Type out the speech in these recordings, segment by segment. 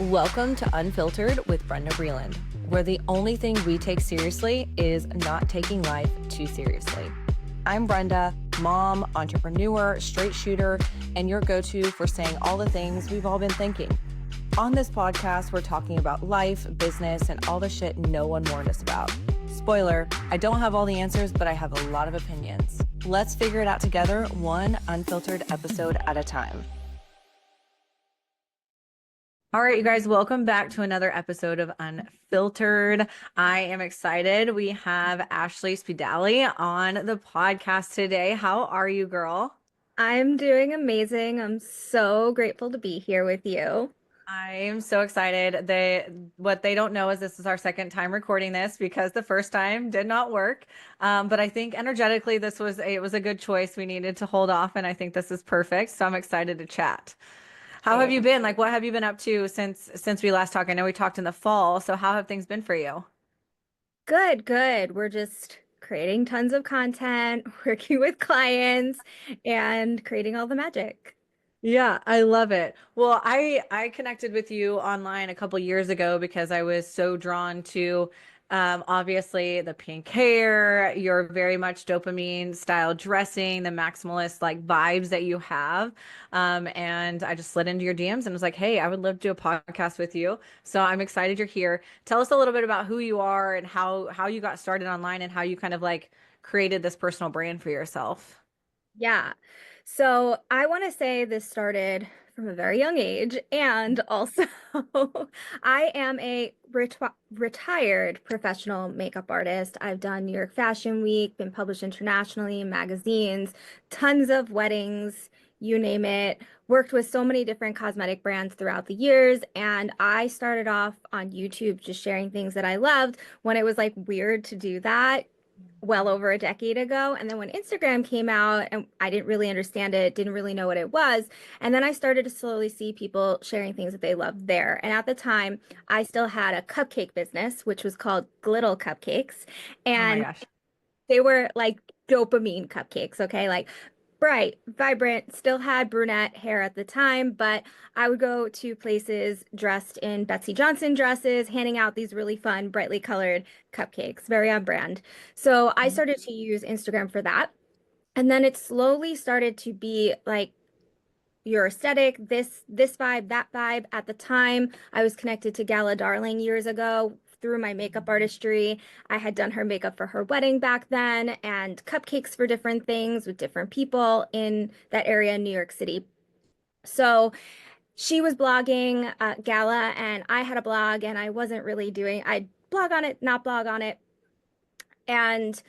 Welcome to Unfiltered with Brenda Breland, where the only thing we take seriously is not taking life too seriously. I'm Brenda, mom, entrepreneur, straight shooter, and your go-to for saying all the things we've all been thinking. On this podcast, we're talking about life, business, and all the shit no one warned us about. Spoiler, I don't have all the answers, but I have a lot of opinions. Let's figure it out together, one unfiltered episode at a time. All right, you guys, welcome back to another episode of Unfiltered. I am excited. We have Ashley Spedale on the podcast today. How are you, girl? I'm doing amazing. I'm so grateful to be here with you. I am so excited. What they don't know is this is our second time recording this because the first time did not work. But I think energetically it was a good choice. We needed to hold off, and I think this is perfect. So I'm excited to chat. How have you Same. been? Like, what have you been up to since we last talked? I know we talked in the fall, so how have things been for you? Good, good. We're just creating tons of content, working with clients, and creating all the magic. Yeah, I love it. Well, I connected with you online a couple years ago because I was so drawn to obviously the pink hair, your very much dopamine style dressing, the maximalist like vibes that you have. And I just slid into your DMs and was like, "Hey, I would love to do a podcast with you." So I'm excited you're here. Tell us a little bit about who you are and how you got started online and how you kind of like created this personal brand for yourself. Yeah. So I want to say this started from a very young age. And also, I am a retired professional makeup artist. I've done New York Fashion Week, been published internationally in magazines, tons of weddings, you name it. Worked with so many different cosmetic brands throughout the years. And I started off on YouTube just sharing things that I loved when it was like weird to do that well over a decade ago. And then when Instagram came out, and I didn't really understand it, didn't really know what it was. And then I started to slowly see people sharing things that they loved there. And at the time, I still had a cupcake business, which was called Glittle Cupcakes. Oh my And gosh. they were like dopamine cupcakes, okay? Like bright, vibrant, still had brunette hair at the time, but I would go to places dressed in Betsy Johnson dresses, handing out these really fun, brightly colored cupcakes, very on brand. So I started to use Instagram for that. And then it slowly started to be like your aesthetic, this vibe, that vibe. At the time, I was connected to Gala Darling years ago through my makeup artistry. I had done her makeup for her wedding back then and cupcakes for different things with different people in that area in New York City. So she was blogging Gala and I had a blog and I wasn't really doing, I'd blog on it, not blog on it. And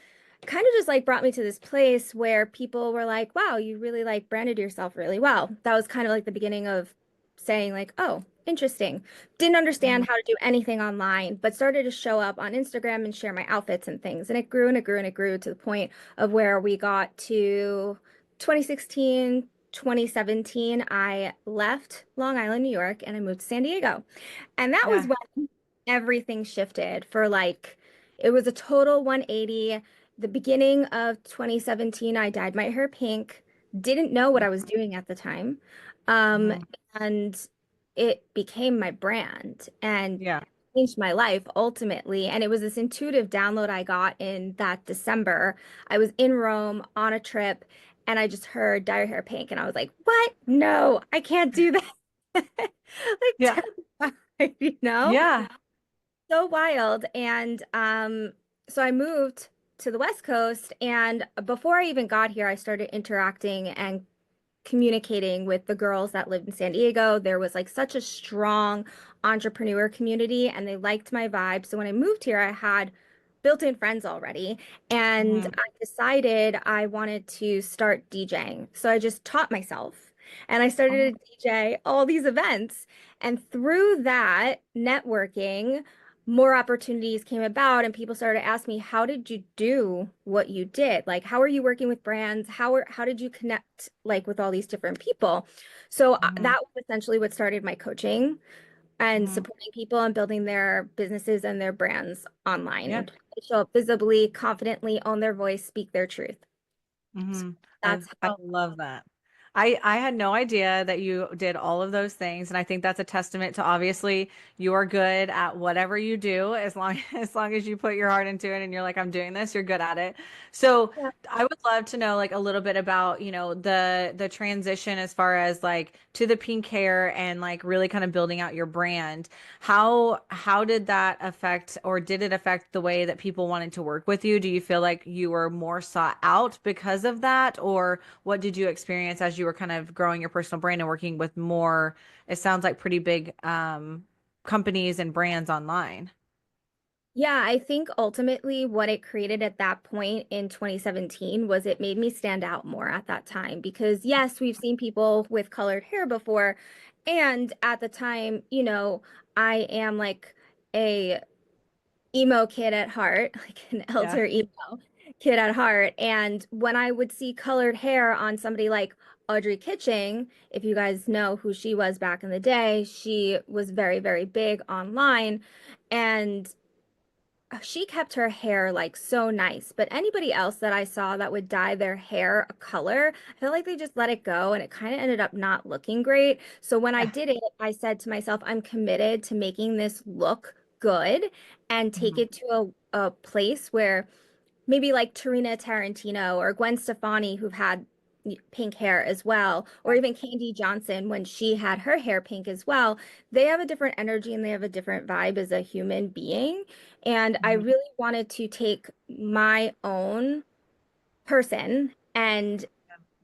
kind of just like brought me to this place where people were like, wow, you really like branded yourself really well. That was kind of like the beginning of saying like, oh, interesting. Didn't understand how to do anything online, but started to show up on Instagram and share my outfits and things. And it grew and it grew and it grew to the point of where we got to 2016, 2017. I left Long Island, New York, and I moved to San Diego. And that was Yeah. when everything shifted for like, it was a total 180. The beginning of 2017, I dyed my hair pink, didn't know what I was doing at the time. Um, Mhm. and it became my brand and Yeah. changed my life ultimately. And it was this intuitive download I got in that December. I was in Rome on a trip and I just heard dye your hair pink. And I was like, what? No, I can't do that. Like Yeah. terrified, you know? Yeah. So wild. And so I moved to the West Coast. And before I even got here, I started interacting and communicating with the girls that lived in San Diego. There was like such a strong entrepreneur community and they liked my vibe. So when I moved here, I had built-in friends already. And Mhm. I decided I wanted to start DJing. So I just taught myself and I started Oh, to DJ all these events. And through that networking, more opportunities came about and people started to ask me, how did you do what you did? Like, how are you working with brands? How did you connect like with all these different people? So mhm, that was essentially what started my coaching and mhm. supporting people and building their businesses and their brands online Yeah. and show up visibly, confidently, own their voice, speak their truth. So Hmm. I that's I how, love that. I had no idea that you did all of those things, and I think that's a testament to obviously you are good at whatever you do as long as long as you put your heart into it and you're like, I'm doing this, you're good at it. So Yeah. I would love to know like a little bit about, the transition as far as like to the pink hair and like really kind of building out your brand. How did that affect or did it affect the way that people wanted to work with you? Do you feel like you were more sought out because of that, or what did you experience as you were kind of growing your personal brand and working with more, it sounds like pretty big companies and brands online? Yeah, I think ultimately what it created at that point in 2017 was it made me stand out more at that time because yes, we've seen people with colored hair before. And at the time, I am like a emo kid at heart, like an Yeah. elder emo kid at heart. And when I would see colored hair on somebody like Audrey Kitching, if you guys know who she was back in the day, she was very, very big online. And she kept her hair like so nice, but anybody else that I saw that would dye their hair a color, I feel like they just let it go and it kind of ended up not looking great. So when I Yeah. did it, I said to myself, I'm committed to making this look good and take Mhm. it to a place where maybe like Tarina Tarantino or Gwen Stefani, who've had pink hair as well, or Yeah. even Candy Johnson when she had her hair pink as well. They have a different energy and they have a different vibe as a human being. And I Mhm. really wanted to take my own person and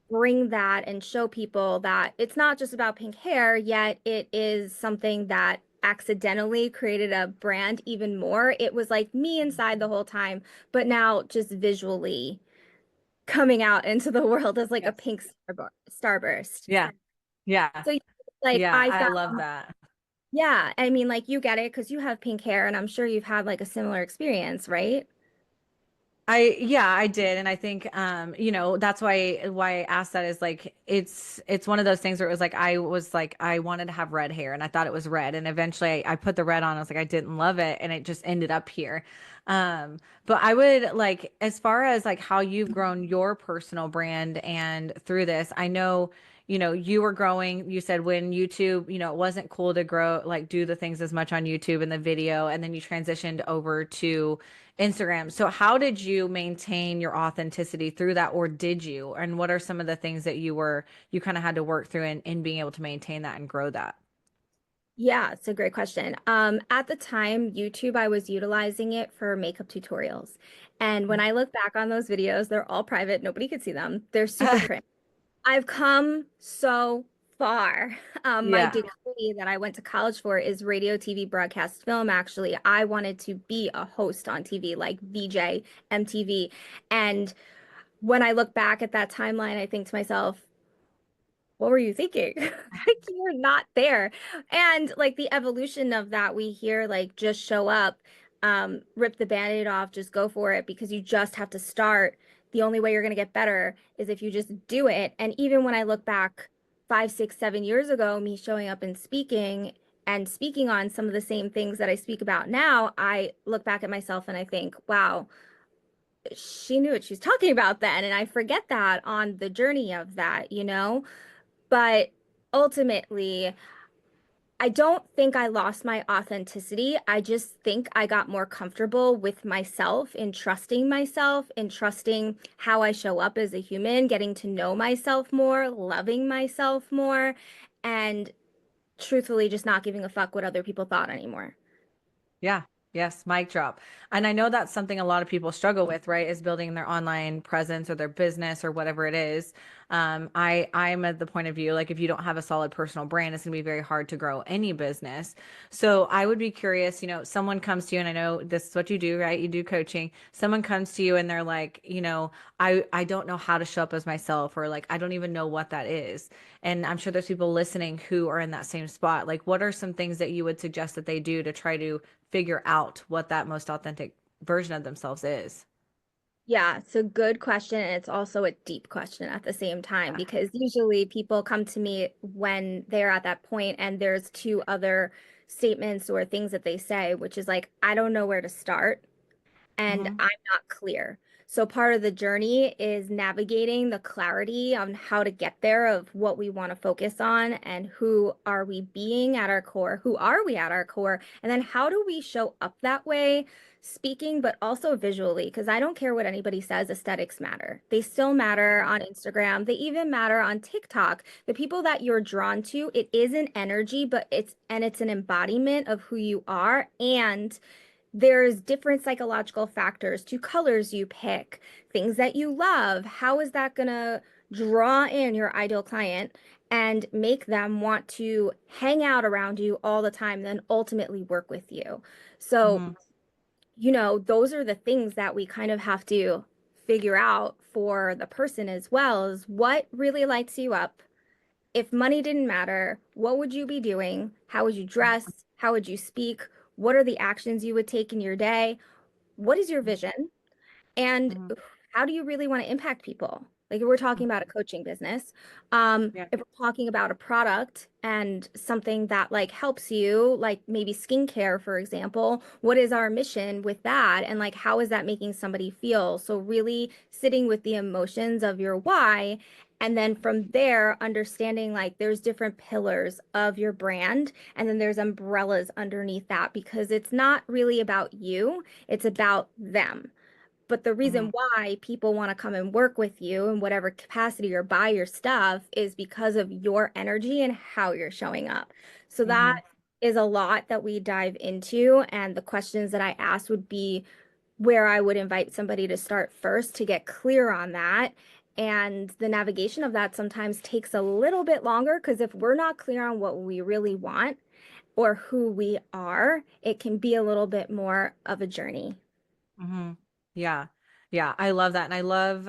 bring that and show people that it's not just about pink hair, yet it is something that accidentally created a brand even more. It was like me inside the whole time, but now just visually coming out into the world as like a Yes. pink starburst. Yeah. Yeah. So like Yeah. I I found, love that. yeah, I mean like you get it because you have pink hair and I'm sure you've had like a similar experience, right? Yeah, I did. And I think that's why I asked that is like it's one of those things where it was like I wanted to have red hair and I thought it was red. And eventually I put the red on. I was like, I didn't love it and it just ended up here. Um, but I would like as far as like how you've grown your personal brand and through this, I know you were growing, you said when YouTube, it wasn't cool to grow, like do the things as much on YouTube and the video, and then you transitioned over to Instagram. So how did you maintain your authenticity through that, or did you? And what are some of the things that you kind of had to work through in being able to maintain that and grow that? Yeah, it's a great question. At the time, YouTube, I was utilizing it for makeup tutorials. And when I look back on those videos, they're all private. Nobody could see them. They're super cringe. I've come so far. My Yeah. degree that I went to college for is radio, TV, broadcast, film, actually. I wanted to be a host on TV, like VJ, MTV. And when I look back at that timeline, I think to myself, what were you thinking? Like you're not there. And like the evolution of that, we hear like just show up, rip the band-aid off, just go for it because you just have to start. The only way you're gonna get better is if you just do it. And even when I look back 5, 6, 7 years ago, me showing up and speaking on some of the same things that I speak about now, I look back at myself and I think, wow, she knew what she's talking about then. And I forget that on the journey of that. But ultimately, I don't think I lost my authenticity. I just think I got more comfortable with myself, in trusting how I show up as a human, getting to know myself more, loving myself more, and truthfully just not giving a fuck what other people thought anymore. Yeah. Yes, mic drop. And I know that's something a lot of people struggle with, right? Is building their online presence or their business or whatever it is. I'm at the point of view, like if you don't have a solid personal brand, it's gonna be very hard to grow any business. So I would be curious, someone comes to you, and I know this is what you do, right? You do coaching. Someone comes to you and they're like, I don't know how to show up as myself, or like I don't even know what that is. And I'm sure there's people listening who are in that same spot. Like, what are some things that you would suggest that they do to try to figure out what that most authentic version of themselves is? Yeah, it's a good question. And it's also a deep question at the same time Yeah. because usually people come to me when they're at that point and there's two other statements or things that they say, which is like, I don't know where to start and Hmm. I'm not clear. So part of the journey is navigating the clarity on how to get there of what we want to focus on and who are we being at our core, who are we at our core, and then how do we show up that way, speaking, but also visually, because I don't care what anybody says, aesthetics matter. They still matter on Instagram. They even matter on TikTok. The people that you're drawn to, it is an energy, but it's an embodiment of who you are. And there's different psychological factors to colors you pick, things that you love. How is that gonna draw in your ideal client and make them want to hang out around you all the time, then ultimately work with you? So, Hmm. those are the things that we kind of have to figure out for the person as well, is what really lights you up. If money didn't matter, what would you be doing? How would you dress? How would you speak? What are the actions you would take in your day? What is your vision? And Hmm. how do you really want to impact people? Like if we're talking about a coaching business, Yeah. if we're talking about a product and something that like helps you, like maybe skincare, for example, what is our mission with that? And like how is that making somebody feel? So really sitting with the emotions of your why. And then from there, understanding like there's different pillars of your brand, and then there's umbrellas underneath that because it's not really about you, it's about them. But the Hmm. reason why people want to come and work with you in whatever capacity or buy your stuff is because of your energy and how you're showing up. So that Hmm. is a lot that we dive into. And the questions that I asked would be where I would invite somebody to start first to get clear on that. And the navigation of that sometimes takes a little bit longer because if we're not clear on what we really want or who we are, it can be a little bit more of a journey. Hmm. Yeah. Yeah. I love that. And I love,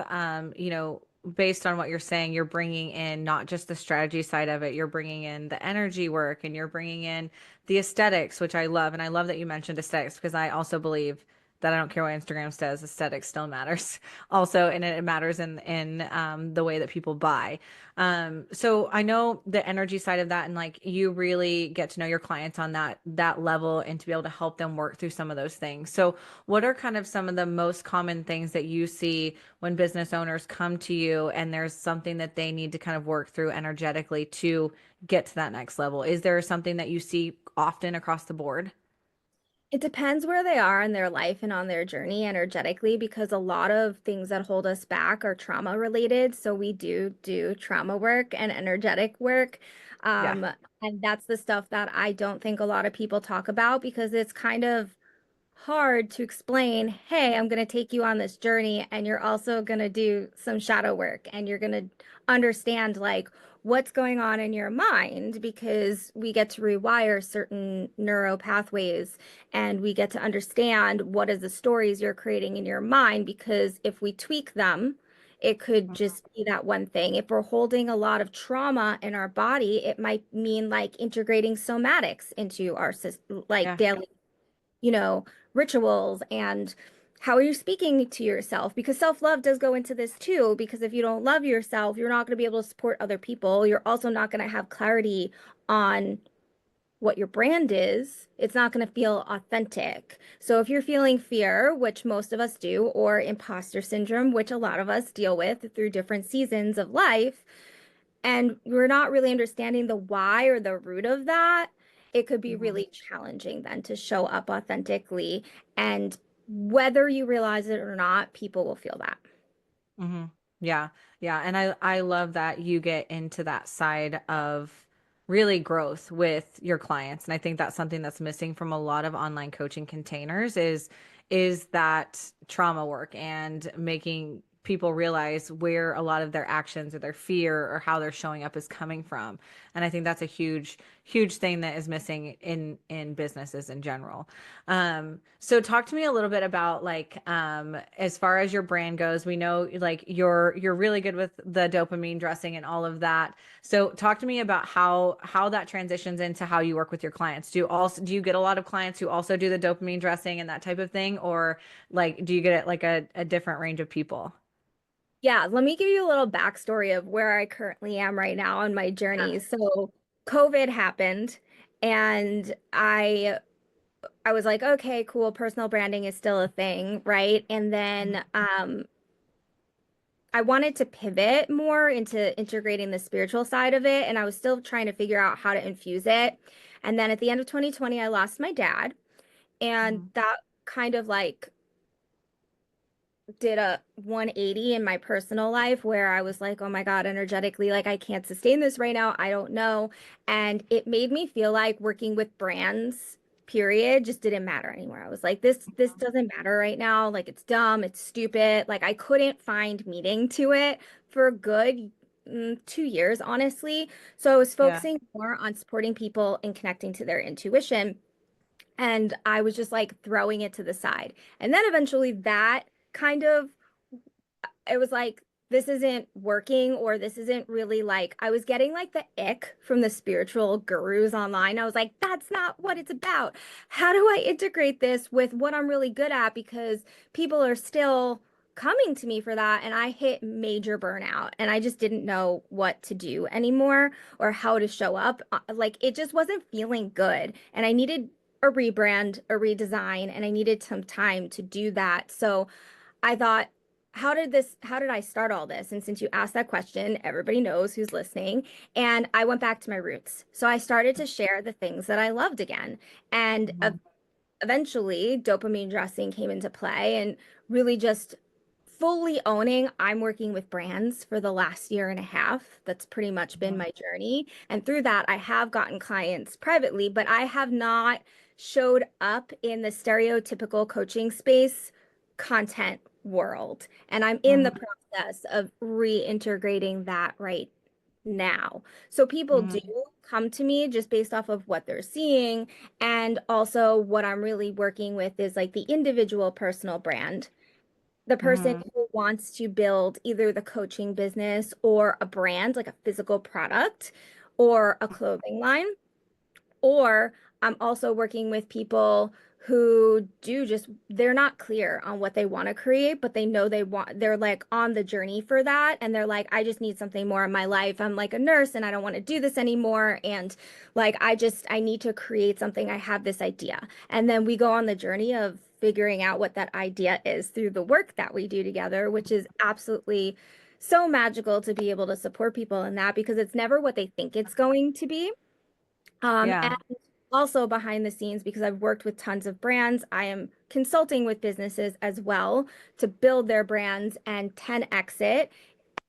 based on what you're saying, you're bringing in not just the strategy side of it, you're bringing in the energy work and you're bringing in the aesthetics, which I love. And I love that you mentioned aesthetics because I also believe that I don't care what Instagram says, aesthetics still matters also. And it matters in the way that people buy. So I know the energy side of that and like you really get to know your clients on that level and to be able to help them work through some of those things. So what are kind of some of the most common things that you see when business owners come to you and there's something that they need to kind of work through energetically to get to that next level? Is there something that you see often across the board? It depends where they are in their life and on their journey energetically, because a lot of things that hold us back are trauma related. So we do trauma work and energetic work. Yeah. Um, and that's the stuff that I don't think a lot of people talk about because it's kind of hard to explain, hey, I'm going to take you on this journey and you're also going to do some shadow work and you're going to understand like what's going on in your mind because we get to rewire certain neural pathways and we get to understand what is the stories you're creating in your mind because if we tweak them, it could just be that one thing. If we're holding a lot of trauma in our body, it might mean like integrating somatics into our like Yeah. daily you know, rituals and how are you speaking to yourself? Because self-love does go into this too, because if you don't love yourself, you're not going to be able to support other people. You're also not going to have clarity on what your brand is. It's not going to feel authentic. So if you're feeling fear, which most of us do, or imposter syndrome, which a lot of us deal with through different seasons of life, and we're not really understanding the why or the root of that, it could be Mhm. really challenging then to show up authentically. And whether you realize it or not, people will feel that. Hmm. Yeah. Yeah. And I love that you get into that side of really growth with your clients. And I think that's something that's missing from a lot of online coaching containers is that trauma work and making people realize where a lot of their actions or their fear or how they're showing up is coming from. And I think that's a huge thing that is missing in businesses in general. So talk to me a little bit about like as far as your brand goes, we know like you're really good with the dopamine dressing and all of that. So talk to me about how that transitions into how you work with your clients. Do you get a lot of clients who also do the dopamine dressing and that type of thing, or like do you get it like a different range of people? Yeah, let me give you a little backstory of where I currently am right now on my Yeah. journey. So, COVID happened, and I I was like, okay, cool, personal branding is still a thing, right? And Mhm. then I wanted to pivot more into integrating the spiritual side of it, and I was still trying to figure out how to infuse it. And then at the end of 2020, I lost my dad, and Mhm. that kind of like did a 180 in my personal life where I was like, oh my God, energetically, like I can't sustain this right now. I don't know. And it made me feel like working with brands, period, just didn't matter anymore. I was like, this doesn't matter right now. Like it's dumb, it's stupid. Like I couldn't find meaning to it for a good 2 years, honestly. So I was Yeah. focusing more on supporting people and connecting to their intuition. And I was just like throwing it to the side. And then eventually that kind of it was like this isn't working or this isn't really like I was getting like the ick from the spiritual gurus online. I was like, that's not what it's about. How do I integrate this with what I'm really good at? Because people are still coming to me for that. And I hit major burnout and I just didn't know what to do anymore or how to show up. Like it just wasn't feeling good. And I needed a rebrand, a redesign, and I needed some time to do that. So I thought, how did I start all this? And since you asked that question, everybody knows who's listening. And I went back to my roots. So I started to share the things that I loved again. And Mhm. eventually, dopamine dressing came into play and really just fully owning I'm working with brands for the last year and a half. That's pretty much been Mhm. my journey. And through that, I have gotten clients privately, but I have not showed up in the stereotypical coaching space content world. And I'm in the Mhm. process of reintegrating that right now. So people do Mhm. come to me just based off of what they're seeing. And also, what I'm really working with is like the individual personal brand, the person Mhm. who wants to build either the coaching business or a brand, like a physical product or a clothing line. Or I'm also working with people who do just, they're not clear on what they want to create, but they know they're like on the journey for that. And they're like, I just need something more in my life. I'm like a nurse and I don't want to do this anymore. And like, I need to create something. I have this idea. And then we go on the journey of figuring out what that idea is through the work that we do together, which is absolutely so magical to be able to support people in that because it's never what they think it's going to be. And Yeah. also behind the scenes, because I've worked with tons of brands, I am consulting with businesses as well to build their brands and 10X it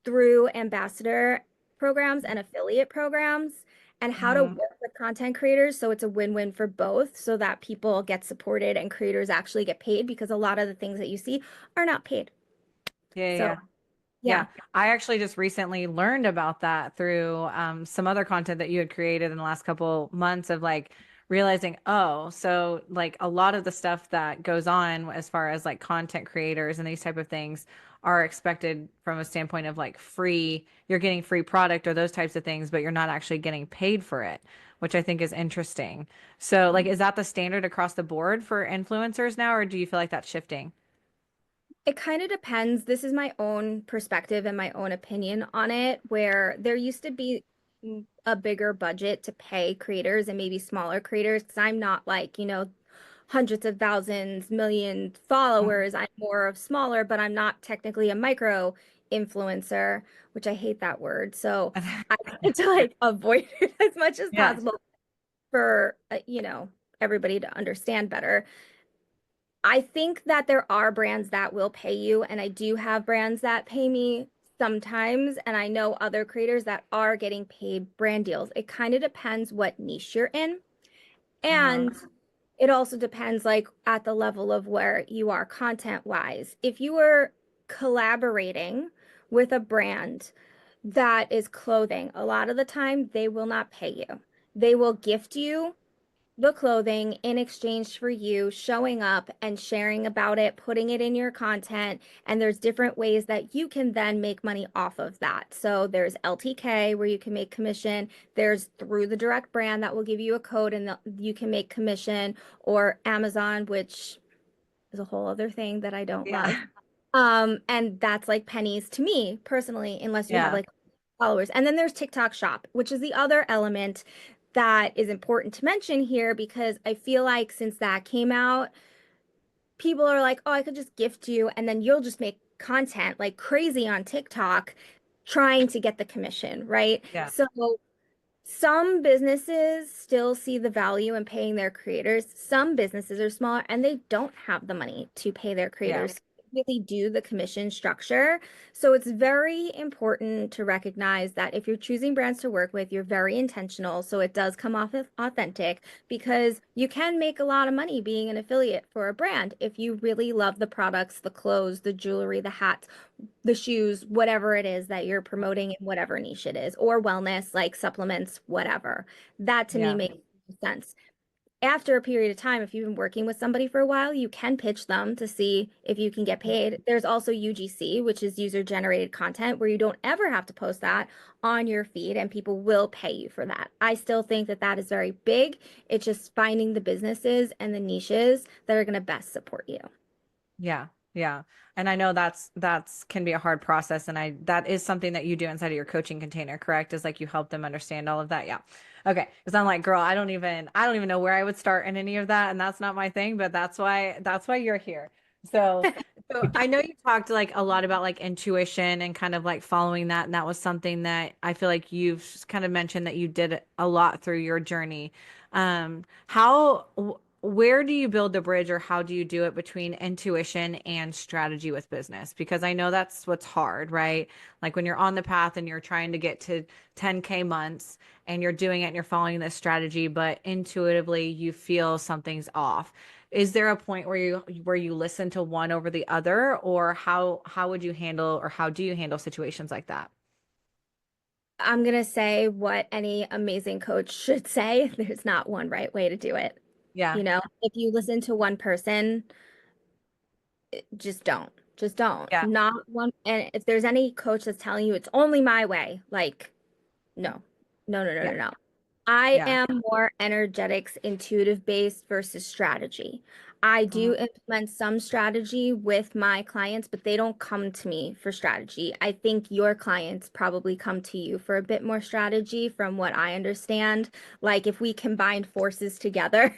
through ambassador programs and affiliate programs and how to Mhm. work with content creators so it's a win-win for both so that people get supported and creators actually get paid because a lot of the things that you see are not paid. Yeah. Yeah. So, Yeah. Yeah, yeah. I actually just recently learned about that through some other content that you had created in the last couple months of like realizing, oh, so like a lot of the stuff that goes on as far as like content creators and these type of things are expected from a standpoint of like free, you're getting free product or those types of things, but you're not actually getting paid for it, which I think is interesting. So like, is that the standard across the board for influencers now, or do you feel like that's shifting? It kind of depends. This is my own perspective and my own opinion on it, where there used to be a bigger budget to pay creators and maybe smaller creators, because I'm not like, hundreds of thousands, million followers. I'm more of smaller, but I'm not technically a micro influencer, which I hate that word. So I try to like avoid it as much as Yeah. possible for, everybody to understand better. I think that there are brands that will pay you, and I do have brands that pay me sometimes, and I know other creators that are getting paid brand deals. It kind of depends what niche you're in, Uh-huh. and it also depends like at the level of where you are content wise. If you are collaborating with a brand that is clothing, a lot of the time they will not pay you. They will gift you the clothing in exchange for you showing up and sharing about it, putting it in your content. And there's different ways that you can then make money off of that. So there's LTK where you can make commission. There's through the direct brand that will give you a code and you can make commission, or Amazon, which is a whole other thing that I don't Yeah. love. And that's like pennies to me personally, unless you have Yeah. like followers. And then there's TikTok Shop, which is the other element. that is important to mention here because I feel like since that came out, people are like, oh, I could just gift you, and then you'll just make content like crazy on TikTok trying to get the commission, right? Yeah. So some businesses still see the value in paying their creators. Some businesses are smaller and they don't have the money to pay their Yeah. creators. Really do the commission structure. So it's very important to recognize that if you're choosing brands to work with, you're very intentional. So it does come off as authentic because you can make a lot of money being an affiliate for a brand if you really love the products, the clothes, the jewelry, the hats, the shoes, whatever it is that you're promoting in whatever niche it is, or wellness, like supplements, whatever. That to me Yeah. makes sense. After a period of time, if you've been working with somebody for a while, you can pitch them to see if you can get paid. There's also UGC, which is user generated content, where you don't ever have to post that on your feed and people will pay you for that. I still think that that is very big. It's just finding the businesses and the niches that are going to best support you. Yeah. Yeah. And I know that's can be a hard process. And that is something that you do inside of your coaching container, correct? Is like you help them understand all of that. Yeah. Okay. Because I'm like, girl, I don't even know where I would start in any of that. And that's not my thing, but that's why you're here. So so I know you talked like a lot about like intuition and kind of like following that. And that was something that I feel like you've kind of mentioned that you did a lot through your journey. Where do you build the bridge or how do you do it between intuition and strategy with business? Because I know that's what's hard, right? Like when you're on the path and you're trying to get to 10K months and you're doing it and you're following this strategy, but intuitively you feel something's off. Is there a point where you listen to one over the other, or how would you handle or how do you handle situations like that? I'm going to say what any amazing coach should say. There's not one right way to do it. Yeah. You know, if you listen to one person, just don't. Just don't. Yeah. Not one. And if there's any coach that's telling you it's only my way, like, no, no, no, no, Yeah. no, no. I Yeah. am more energetics, intuitive based versus strategy. I Mhm. do implement some strategy with my clients, but they don't come to me for strategy. I think your clients probably come to you for a bit more strategy from what I understand. Like if we combined forces together,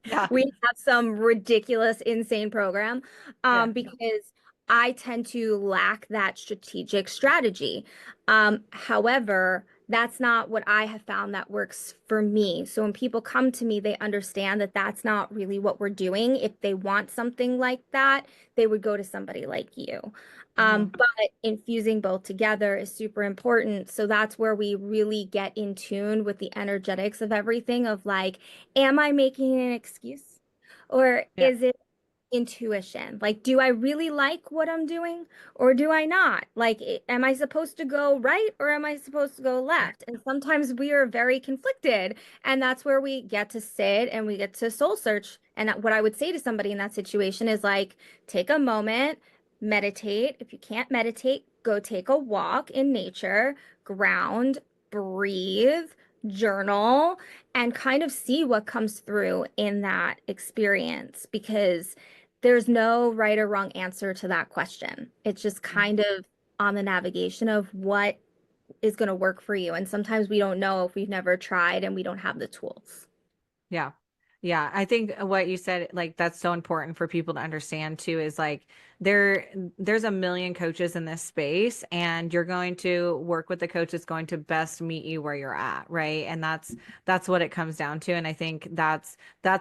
Yeah. we have some ridiculous, insane program. Yeah. Because I tend to lack that strategic strategy. However, that's not what I have found that works for me. So when people come to me, they understand that that's not really what we're doing. If they want something like that, they would go to somebody like you. Mhm. But infusing both together is super important. So that's where we really get in tune with the energetics of everything of like, am I making an excuse? Or Yeah. is it intuition? Like, do I really like what I'm doing or do I not? Like, am I supposed to go right or am I supposed to go left? And sometimes we are very conflicted. And that's where we get to sit and we get to soul search. And what I would say to somebody in that situation is like, take a moment, meditate. If you can't meditate, go take a walk in nature, ground, breathe, journal, and kind of see what comes through in that experience because there's no right or wrong answer to that question. It's just kind of on the navigation of what is going to work for you. And sometimes we don't know if we've never tried and we don't have the tools. Yeah. Yeah. I think what you said, like, that's so important for people to understand too, is like there's a million coaches in this space, and you're going to work with the coach that's going to best meet you where you're at, right? And that's what it comes down to. And I think that's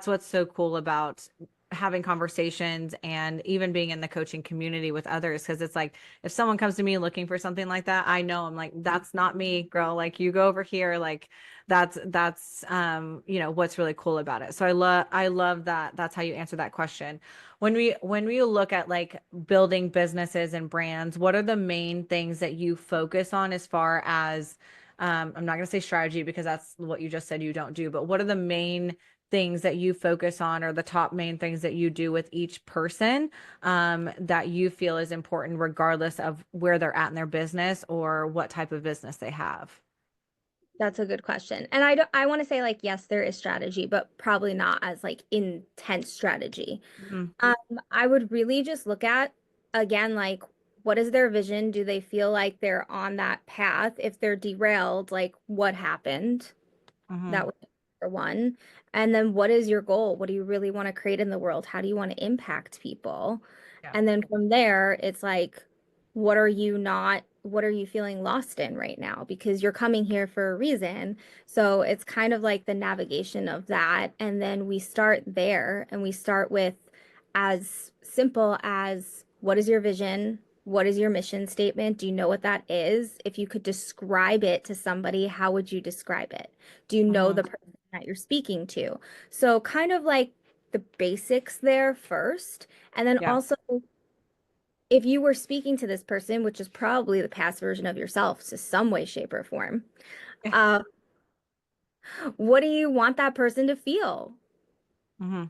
what's so cool about having conversations and even being in the coaching community with others. Because it's like if someone comes to me looking for something like that, I know I'm like, that's not me, girl. Like you go over here, like that's what's really cool about it. So I love that that's how you answer that question. When we look at like building businesses and brands, what are the main things that you focus on as far as I'm not going to say strategy because that's what you just said you don't do, but what are the main things that you focus on or the top main things that you do with each person that you feel is important regardless of where they're at in their business or what type of business they have? That's a good question. And I want to say like yes, there is strategy, but probably not as like intense strategy. Mhm. Um, I would really just look at again like what is their vision? Do they feel like they're on that path? If they're derailed, like what happened? Mm-hmm. That would be for one. And then what is your goal? What do you really want to create in the world? How do you want to impact people? Yeah. And then from there, it's like, what are you feeling lost in right now? Because you're coming here for a reason. So it's kind of like the navigation of that. And then we start there and we start with as simple as what is your vision? What is your mission statement? Do you know what that is? If you could describe it to somebody, how would you describe it? Do you know Mm-hmm. the person that you're speaking to? So, kind of like the basics there first. And then Yeah. also, if you were speaking to this person, which is probably the past version of yourself to some way, shape, or form, Yeah. uh, what do you want that person to feel Mm-hmm.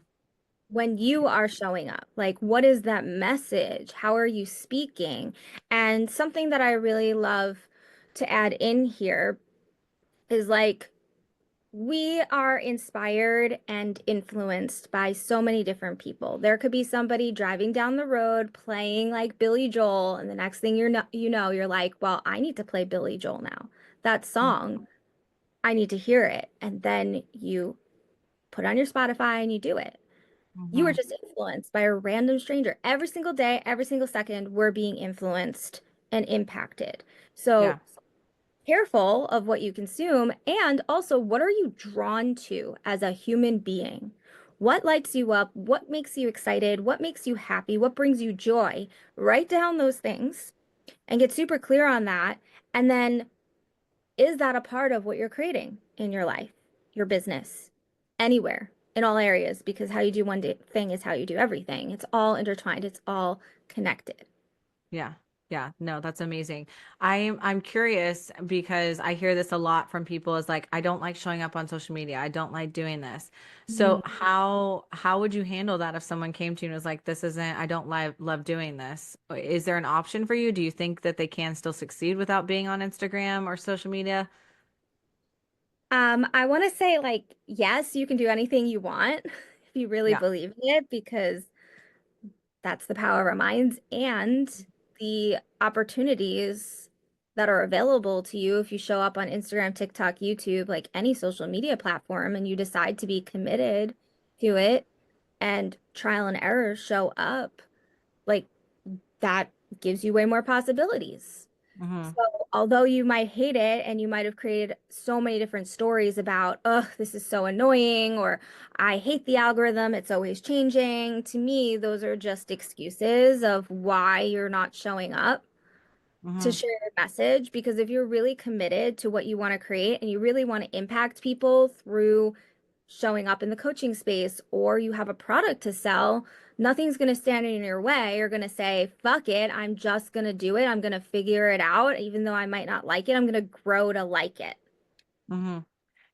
when you are showing up? Like, what is that message? How are you speaking? And something that I really love to add in here is like, we are inspired and influenced by so many different people. There could be somebody driving down the road playing like Billy Joel, and the next thing you're like, well, I need to play Billy Joel now. That song, I need to hear it. And then you put on your Spotify and you do it. You are Mm-hmm. just influenced by a random stranger. Every single day, every single second, we're being influenced and impacted. So Yeah. careful of what you consume, and also what are you drawn to as a human being? What lights you up? What makes you excited? What makes you happy? What brings you joy? Write down those things and get super clear on that. And then is that a part of what you're creating in your life, your business, anywhere, in all areas? Because how you do thing is how you do everything. It's all intertwined, it's all connected. Yeah. Yeah. No, that's amazing. I'm curious because I hear this a lot from people is like, I don't like showing up on social media. I don't like doing this. So Mhm. how would you handle that if someone came to you and was like, this isn't, I don't love doing this. Is there an option for you? Do you think that they can still succeed without being on Instagram or social media? I want to say like, yes, you can do anything you want if you really Yeah. believe in it, because that's the power of our minds and the opportunities that are available to you if you show up on Instagram, TikTok, YouTube, like any social media platform, and you decide to be committed to it and trial and error show up, like that gives you way more possibilities. Hmm. So, although you might hate it and you might have created so many different stories about, oh, this is so annoying, or I hate the algorithm, it's always changing, to me, those are just excuses of why you're not showing up to Hmm. share your message. Because if you're really committed to what you want to create and you really want to impact people through showing up in the coaching space, or you have a product to sell, nothing's going to stand in your way. You're going to say, fuck it, I'm just going to do it. I'm going to figure it out. Even though I might not like it, I'm going to grow to like it. Hmm.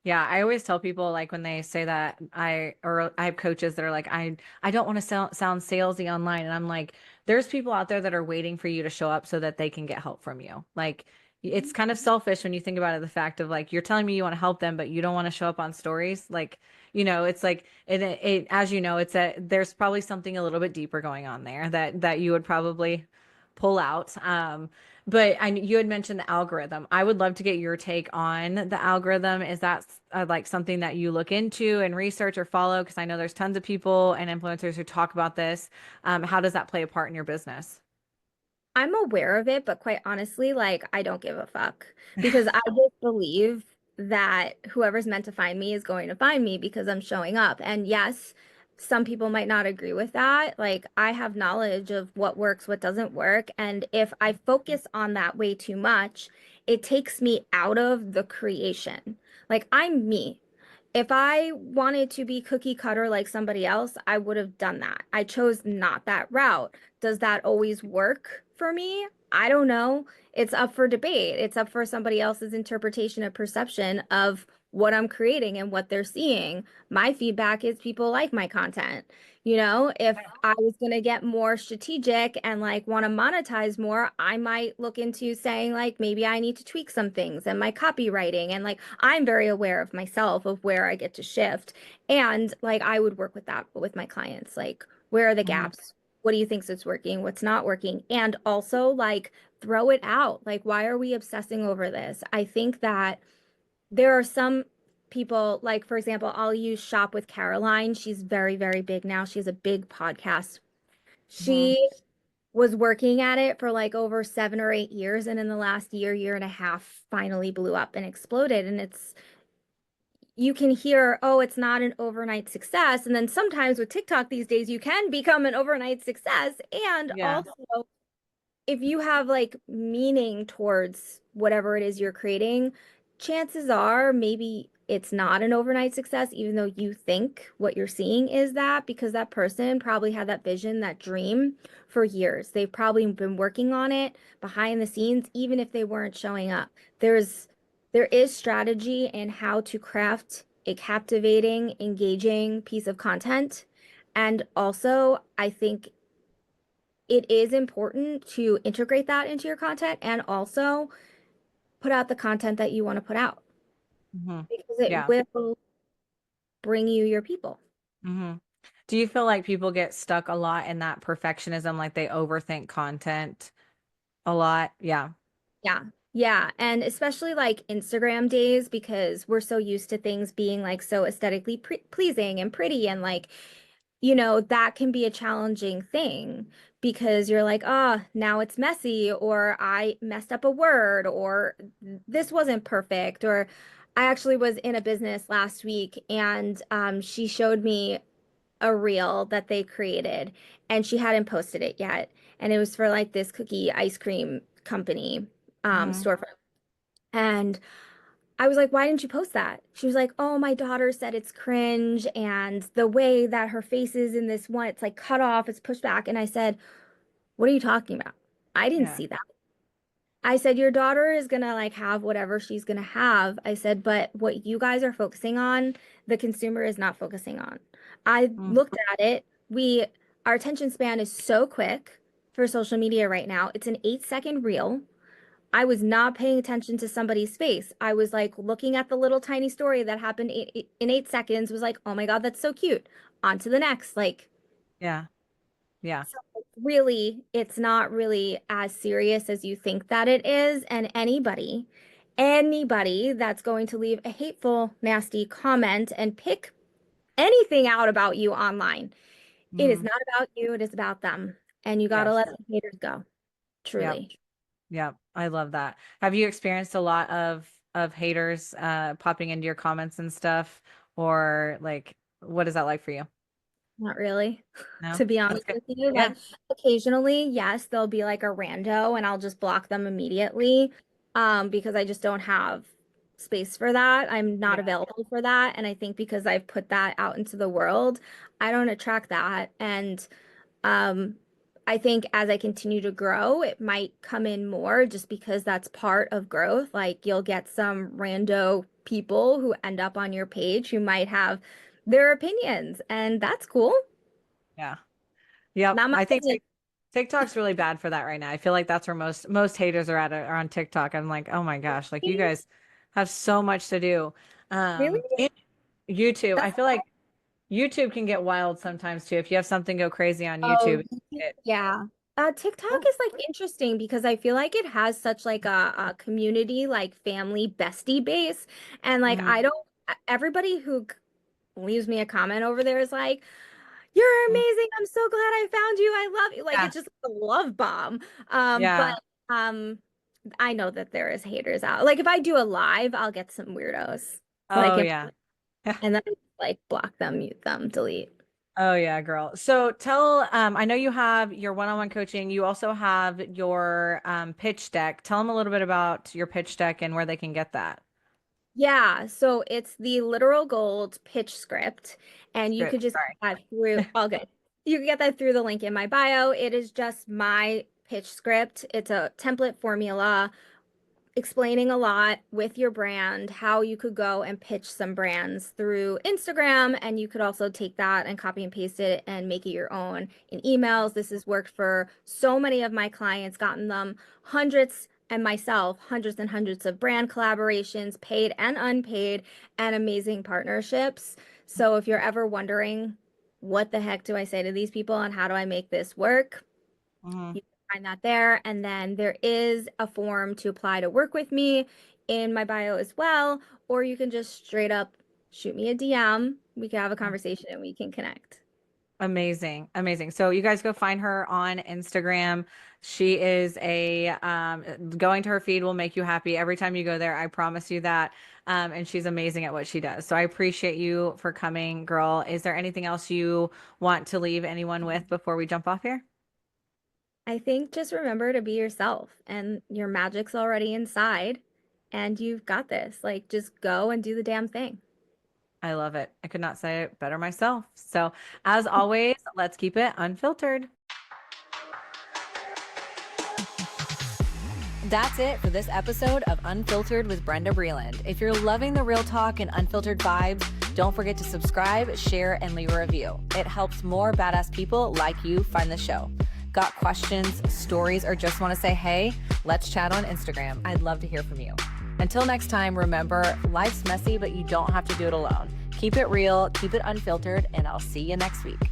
Yeah, I always tell people like when they say that I have coaches that are like I don't want to sound salesy online, and I'm like there's people out there that are waiting for you to show up so that they can get help from you. Like it's kind of selfish when you think about it, the fact of like you're telling me you want to help them but you don't want to show up on stories. Like, it's like it as you know, it's a there's probably something a little bit deeper going on there that you would probably pull out. But you had mentioned the algorithm. I would love to get your take on the algorithm. Is that like something that you look into and research or follow? Because I know there's tons of people and influencers who talk about this. How does that play a part in your business? I'm aware of it, but quite honestly, like I don't give a fuck, because I just believe that whoever's meant to find me is going to find me because I'm showing up. And yes, some people might not agree with that. Like I have knowledge of what works, what doesn't work. And if I focus on that way too much, it takes me out of the creation. Like I'm me. If I wanted to be cookie cutter like somebody else, I would have done that. I chose not that route. Does that always work for me? I don't know. It's up for debate. It's up for somebody else's interpretation and perception of what I'm creating and what they're seeing. My feedback is people like my content. If I was going to get more strategic and like want to monetize more, I might look into saying like maybe I need to tweak some things and my copywriting, and like I'm very aware of myself of where I get to shift, and like I would work with that with my clients, like where are the Hmm. gaps? What do you think's it's working? What's not working? And also like throw it out. Like why are we obsessing over this? I think that there are some people like, for example, I'll use Shop with Caroline. She's very, very big now. She has a big podcast. Hmm. She was working at it for like over 7 or 8 years, and in the last year, year and a half, finally blew up and exploded. And it's you can hear, oh, it's not an overnight success. And then sometimes with TikTok these days, you can become an overnight success. And Yeah. also, if you have like meaning towards whatever it is you're creating, chances are maybe it's not an overnight success, even though you think what you're seeing is that, because that person probably had that vision, that dream for years. They've probably been working on it behind the scenes, even if they weren't showing up. There's there is strategy in how to craft a captivating, engaging piece of content. And also, I think it is important to integrate that into your content and also put out the content that you want to put out Hmm. because it Yeah. will bring you your people. Hmm. Do you feel like people get stuck a lot in that perfectionism, like they overthink content a lot? Yeah. Yeah. Yeah. And especially like Instagram days, because we're so used to things being like so aesthetically pleasing and pretty. And like, that can be a challenging thing because you're like, oh, now it's messy, or I messed up a word, or this wasn't perfect. Or I actually was in a business last week and she showed me a reel that they created and she hadn't posted it yet. And it was for like this cookie ice cream company Hmm. storefront. And I was like, why didn't you post that? She was like, oh, my daughter said it's cringe. And the way that her face is in this one, it's like cut off, it's pushed back. And I said, what are you talking about? I didn't Yeah. see that. I said, your daughter is gonna like have whatever she's gonna have. I said, but what you guys are focusing on, the consumer is not focusing on. I Mm. looked at it. Our attention span is so quick for social media right now. It's an 8-second reel. I was not paying attention to somebody's face. I was like looking at the little tiny story that happened in 8 seconds, was like, oh my God, that's so cute. On to the next. Like, Yeah. Yeah. so really, it's not really as serious as you think that it is. And anybody that's going to leave a hateful, nasty comment and pick anything out about you online, it is Hmm. not about you, it is about them. And you got to Yes. let the haters go, Yep. truly. Yep. I love that. Have you experienced a lot of haters popping into your comments and stuff? Or like what is that like for you? Not really, No? to be That's honest good. with you. Yeah. Like occasionally, yes, there'll be like a rando and I'll just block them immediately because I just don't have space for that. I'm not Yeah. available for that. And I think because I've put that out into the world, I don't attract that. And um, I think as I continue to grow, it might come in more just because that's part of growth. Like you'll get some rando people who end up on your page who might have their opinions, and that's cool. Yeah. Yep. Not my I think business. TikTok's really bad for that right now. I feel like that's where most haters are at are on TikTok. I'm like, oh my gosh, like you guys have so much to do. Really? In YouTube, I That's feel like YouTube can get wild sometimes too. If you have something go crazy on oh YouTube, it, yeah. TikTok oh, is like interesting because I feel like it has such like a community, like family bestie base. And like mhm, I don't everybody who leaves me a comment over there is like, you're mhm. amazing. I'm so glad I found you. I love you. Like Yeah, it's just a love bomb. But yeah. um I know that there is haters out. Like if I do a live, I'll get some weirdos. Like Oh if yeah. and then like block them, mute them, delete. Oh yeah, girl. So tell, I know you have your one-on-one coaching. You also have your pitch deck. Tell them a little bit about your pitch deck and where they can get that Yeah, so it's the Literal Gold pitch script, and you could script. just Sorry. get that through all good. You can get that through the link in my bio. It is just my pitch script. It's a template formula explaining a lot with your brand, how you could go and pitch some brands through Instagram. And you could also take that and copy and paste it and make it your own in emails. This has worked for so many of my clients, gotten them hundreds and myself, hundreds and hundreds of brand collaborations, paid and unpaid, and amazing partnerships. So if you're ever wondering, what the heck do I say to these people and how do I make this work? Hmm. You can find that there. And then there is a form to apply to work with me in my bio as well. Or you can just straight up shoot me a DM. We can have a conversation and we can connect. Amazing. Amazing. So you guys go find her on Instagram. She is going to her feed will make you happy every time you go there. I promise you that. And she's amazing at what she does. So I appreciate you for coming, girl. Is there anything else you want to leave anyone with before we jump off here? I think just remember to be yourself and your magic's already inside and you've got this. Like, just go and do the damn thing. I love it. I could not say it better myself. So as always, let's keep it unfiltered. That's it for this episode of Unfiltered with Brenda Breland. If you're loving the real talk and unfiltered vibes, don't forget to subscribe, share, and leave a review. It helps more badass people like you find the show. Got questions, stories, or just want to say hey? Let's chat on Instagram. I'd love to hear from you. Until next time, remember, life's messy, but you don't have to do it alone. Keep it real, keep it unfiltered, and I'll see you next week.